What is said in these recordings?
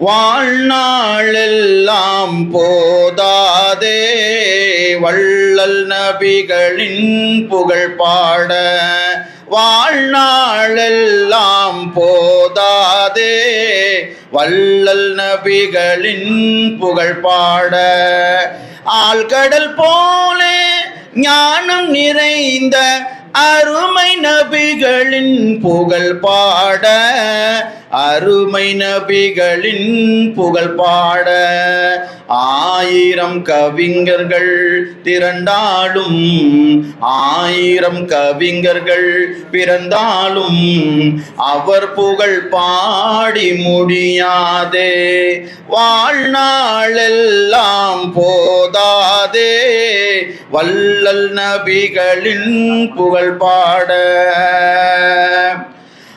வாழ்நாளெல்லாம் போதாதே வள்ளல் நபிகளின் புகழ் பாட. வாழ்நாளெல்லாம் போதாதே வள்ளல் நபிகளின் புகழ் பாட. ஆழ்கடல் போலே ஞானம் நிறைந்த அருமை நபிகளின் புகழ் பாட. அருமை நபிகளின் புகழ் பாட. ஆயிரம் கவிஞர்கள் திரண்டாலும் ஆயிரம் கவிஞர்கள் பிறந்தாலும் அவர் புகழ் பாடி முடியாதே. வாழ்நாளெல்லாம் போதாதே வள்ளல் நபிகளின் புகழ் பாட.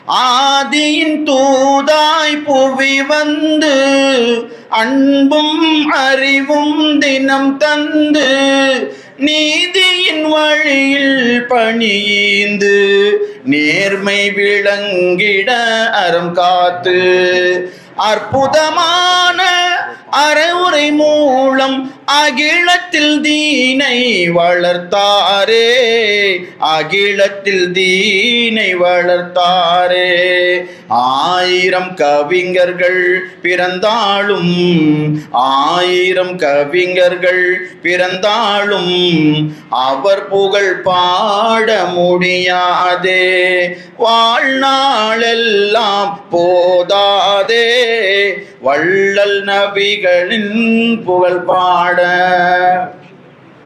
ஆதியின் தூதாய் புவி வந்து அன்பும் அறிவும் தினம் தந்து நீதியின் வழியில் பணியீந்து நேர்மை விளங்கிட அறம் காத்து அற்புதமான அறவுரை மூலம் அகிலத்தில் தீனை வளர்த்தாரே. அகிலத்தில் தீனை வளர்த்தாரே. ஆயிரம் கவிஞர்கள் பிறந்தாலும் ஆயிரம் கவிஞர்கள் பிறந்தாலும் அவர் புகழ் பாட முடியாதே. வாழ்நாளெல்லாம் போதாதே வள்ளல் நபிகளின் புகழ் பாட.